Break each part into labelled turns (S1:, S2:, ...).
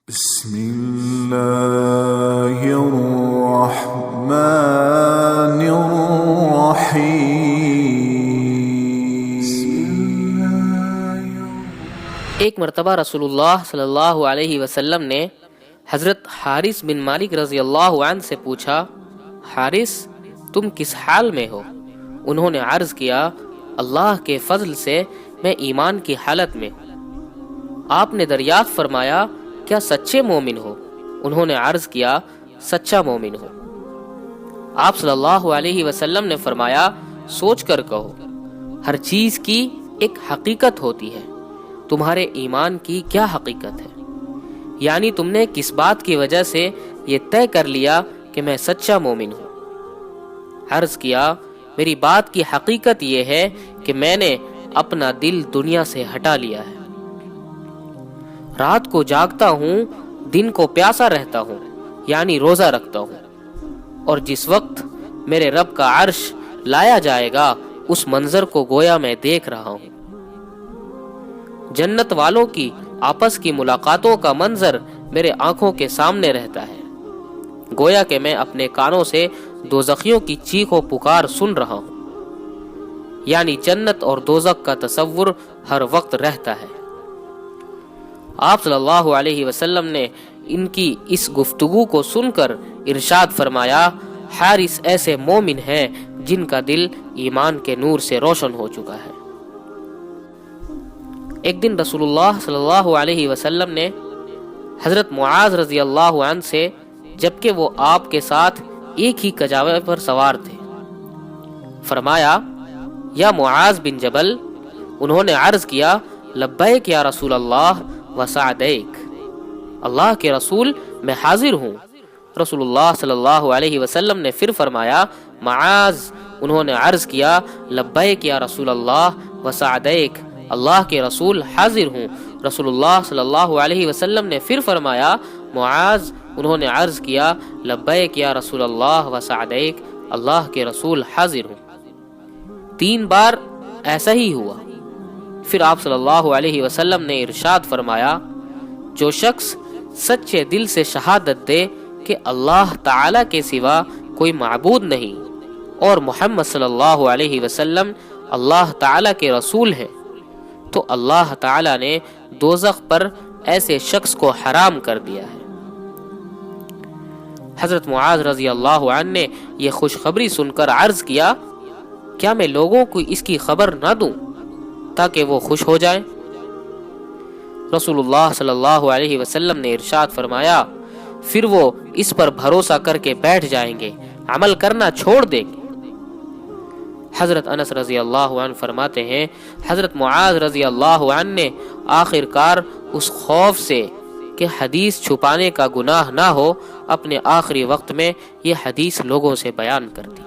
S1: بسم اللہ الرحمن الرحیم۔
S2: ایک مرتبہ رسول اللہ صلی اللہ علیہ وسلم نے حضرت حارث بن مالک رضی اللہ عنہ سے پوچھا، حارث تم کس حال میں ہو؟ انہوں نے عرض کیا، اللہ کے فضل سے میں ایمان کی حالت میں ہوں۔ آپ نے دریافت فرمایا، کیا سچے مومن ہو؟ انہوں نے عرض کیا، سچا مومن ہو۔ آپ صلی اللہ علیہ وسلم نے فرمایا، سوچ کر کہو، ہر چیز کی ایک حقیقت ہوتی ہے، تمہارے ایمان کی کیا حقیقت ہے؟ یعنی تم نے کس بات کی وجہ سے یہ طے کر لیا کہ میں سچا مومن ہوں؟ عرض کیا، میری بات کی حقیقت یہ ہے کہ میں نے اپنا دل دنیا سے ہٹا لیا ہے۔ رات کو جاگتا ہوں، دن کو پیاسا رہتا ہوں، یعنی روزہ رکھتا ہوں، اور جس وقت میرے رب کا عرش لایا جائے گا اس منظر کو گویا میں دیکھ رہا ہوں۔ جنت والوں کی آپس کی ملاقاتوں کا منظر میرے آنکھوں کے سامنے رہتا ہے، گویا کہ میں اپنے کانوں سے دوزخیوں کی چیخ و پکار سن رہا ہوں، یعنی جنت اور دوزخ کا تصور ہر وقت رہتا ہے۔ آپ صلی اللہ علیہ وسلم نے ان کی اس گفتگو کو سن کر ارشاد فرمایا، حارث ایسے مومن ہیں جن کا دل ایمان کے نور سے روشن ہو چکا ہے۔ ایک دن رسول اللہ صلی اللہ علیہ وسلم نے حضرت معاذ رضی اللہ عنہ سے، جبکہ وہ آپ کے ساتھ ایک ہی کجاوے پر سوار تھے، فرمایا، یا معاذ بن جبل؟ انہوں نے عرض کیا، لبیک یا رسول اللہ وسعدیک، اللہ کے رسول میں حاضر ہوں۔ رسول اللہ صلی اللہ علیہ وسلم نے پھر فرمایا، معاذ؟ انہوں نے عرض کیا، لبیک یا رسول اللہ وسعدیک، اللہ کے رسول حاضر ہوں۔ رسول اللہ صلی اللہ علیہ وسلم نے پھر فرمایا، معاذ؟ انہوں نے عرض کیا، لبیک یا رسول اللہ وسعدیک، اللہ کے رسول حاضر ہوں۔ 3 بار ایسا ہی ہوا۔ پھر آپ صلی اللہ علیہ وسلم نے ارشاد فرمایا، جو شخص سچے دل سے شہادت دے کہ اللہ تعالی کے سوا کوئی معبود نہیں اور محمد صلی اللہ علیہ وسلم اللہ تعالی کے رسول ہیں، تو اللہ تعالی نے دوزخ پر ایسے شخص کو حرام کر دیا ہے۔ حضرت معاذ رضی اللہ عنہ نے یہ خوشخبری سن کر عرض کیا، کیا میں لوگوں کو اس کی خبر نہ دوں تاکہ وہ خوش ہو جائیں؟ رسول اللہ صلی اللہ علیہ وسلم نے ارشاد فرمایا، پھر وہ اس پر بھروسہ کر کے بیٹھ جائیں گے، عمل کرنا چھوڑ دیں گے۔ حضرت انس رضی اللہ عنہ فرماتے ہیں، حضرت معاذ رضی اللہ عنہ نے آخر کار اس خوف سے کہ حدیث چھپانے کا گناہ نہ ہو، اپنے آخری وقت میں یہ حدیث لوگوں سے بیان کر دی۔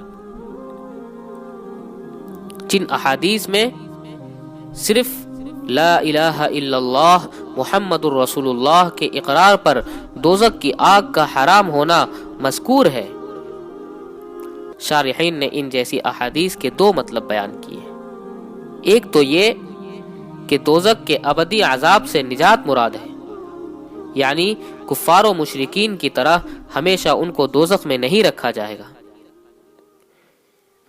S2: جن احادیث میں صرف لا الہ الا اللہ محمد الرسول اللہ کے اقرار پر دوزخ کی آگ کا حرام ہونا مذکور ہے، شارحین نے ان جیسی احادیث کے 2 مطلب بیان کیے۔ ایک تو یہ کہ دوزخ کے ابدی عذاب سے نجات مراد ہے، یعنی کفار و مشرکین کی طرح ہمیشہ ان کو دوزخ میں نہیں رکھا جائے گا،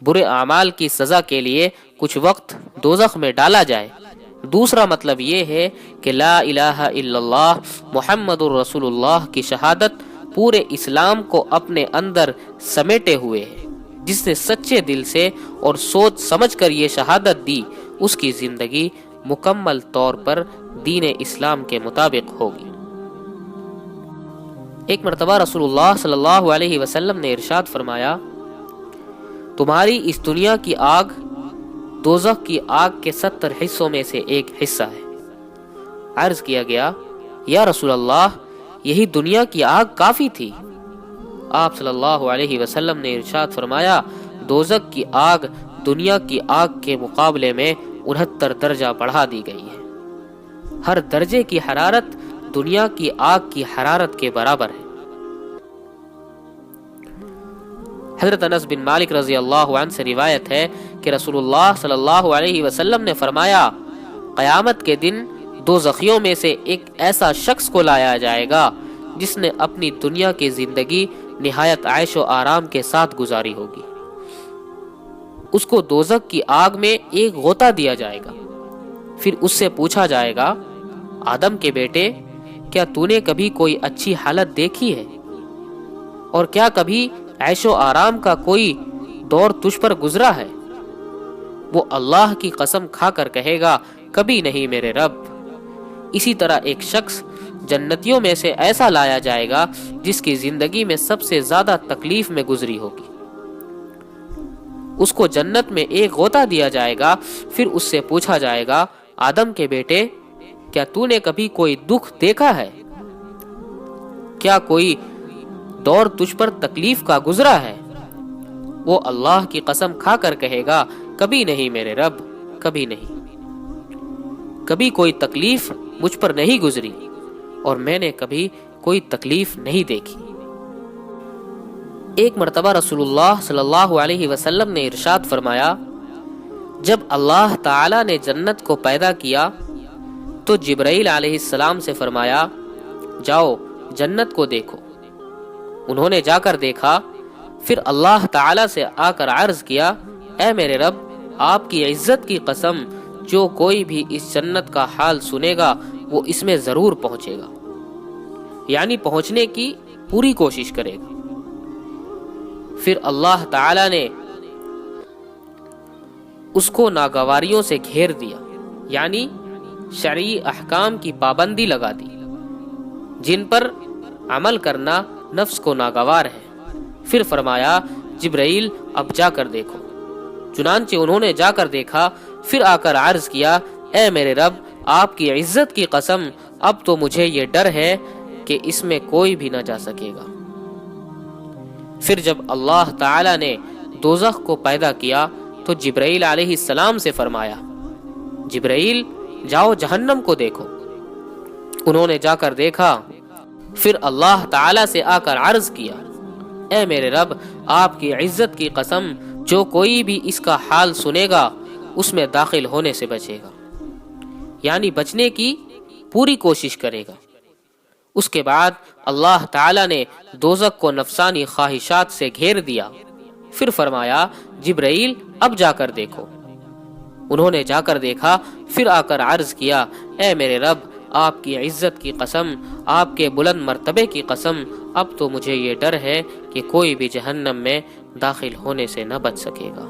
S2: برے اعمال کی سزا کے لیے کچھ وقت دوزخ میں ڈالا جائے۔ دوسرا مطلب یہ ہے کہ لا الہ الا اللہ محمد الرسول اللہ کی شہادت پورے اسلام کو اپنے اندر سمیٹے ہوئے ہے، جس نے سچے دل سے اور سوچ سمجھ کر یہ شہادت دی، اس کی زندگی مکمل طور پر دین اسلام کے مطابق ہوگی۔ ایک مرتبہ رسول اللہ صلی اللہ علیہ وسلم نے ارشاد فرمایا، تمہاری اس دنیا کی آگ دوزخ کی آگ کے 70 حصوں میں سے ایک حصہ ہے۔ عرض کیا گیا، یا رسول اللہ، یہی دنیا کی آگ کافی تھی؟ آپ صلی اللہ علیہ وسلم نے ارشاد فرمایا، دوزخ کی آگ دنیا کی آگ کے مقابلے میں 69 درجہ بڑھا دی گئی ہے، ہر درجے کی حرارت دنیا کی آگ کی حرارت کے برابر ہے۔ حضرت انس بن مالک رضی اللہ عنہ سے روایت ہے کہ رسول اللہ صلی اللہ علیہ وسلم نے فرمایا، قیامت کے دن دوزخیوں میں سے ایک ایسا شخص کو لایا جائے گا جس نے اپنی دنیا کی زندگی نہایت عیش و آرام کے ساتھ گزاری ہوگی۔ اس کو دوزخ کی آگ میں ایک غوطہ دیا جائے گا، پھر اس سے پوچھا جائے گا، آدم کے بیٹے، کیا تو نے کبھی کوئی اچھی حالت دیکھی ہے؟ اور کیا کبھی عیش و آرام کا کوئی دور تجھ پر گزرا ہے؟ وہ اللہ کی قسم کھا کر کہے گا، کبھی نہیں میرے رب۔ اسی طرح ایک شخص جنتیوں میں سے ایسا لایا جائے گا جس کی زندگی میں سب سے زیادہ تکلیف میں گزری ہوگی۔ اس کو جنت میں ایک غوطہ دیا جائے گا، پھر اس سے پوچھا جائے گا، آدم کے بیٹے، کیا تو نے کبھی کوئی دکھ دیکھا ہے؟ کیا کوئی دور تجھ پر تکلیف کا گزرا ہے؟ وہ اللہ کی قسم کھا کر کہے گا، کبھی نہیں میرے رب، کبھی نہیں۔ کبھی کوئی تکلیف مجھ پر نہیں گزری اور میں نے کبھی کوئی تکلیف نہیں دیکھی۔ ایک مرتبہ رسول اللہ صلی اللہ علیہ وسلم نے ارشاد فرمایا، جب اللہ تعالی نے جنت کو پیدا کیا تو جبرائیل علیہ السلام سے فرمایا، جاؤ جنت کو دیکھو۔ انہوں نے جا کر دیکھا، پھر اللہ تعالی سے آ کر عرض کیا، اے میرے رب، آپ کی عزت کی قسم، جو کوئی بھی اس جنت کا حال سنے گا وہ اس میں ضرور پہنچے گا، یعنی پہنچنے کی پوری کوشش کرے گا۔ پھر اللہ تعالی نے اس کو ناگواریوں سے گھیر دیا، یعنی شرعی احکام کی پابندی لگا دی جن پر عمل کرنا نفس کو ناگوار ہے۔ پھر فرمایا، جبرائیل اب جا کر دیکھو۔ چنانچہ انہوں نے جا کر دیکھا، پھر آ کر عرض کیا، اے میرے رب، آپ کی عزت کی قسم، اب تو مجھے یہ ڈر ہے کہ اس میں کوئی بھی نہ جا سکے گا۔ پھر جب اللہ تعالی نے دوزخ کو پیدا کیا تو جبرائیل علیہ السلام سے فرمایا، جبرائیل جاؤ جہنم کو دیکھو۔ انہوں نے جا کر دیکھا، پھر اللہ تعالی سے آ کر عرض کیا، اے میرے رب، آپ کی عزت کی قسم، جو کوئی بھی اس کا حال سنے گا اس میں داخل ہونے سے بچے گا، یعنی بچنے کی پوری کوشش کرے گا۔ اس کے بعد اللہ تعالی نے دوزخ کو نفسانی خواہشات سے گھیر دیا، پھر فرمایا، جبرائیل اب جا کر دیکھو۔ انہوں نے جا کر دیکھا، پھر آ کر عرض کیا، اے میرے رب، آپ کی عزت کی قسم، آپ کے بلند مرتبے کی قسم، اب تو مجھے یہ ڈر ہے کہ کوئی بھی جہنم میں داخل ہونے سے نہ بچ سکے گا۔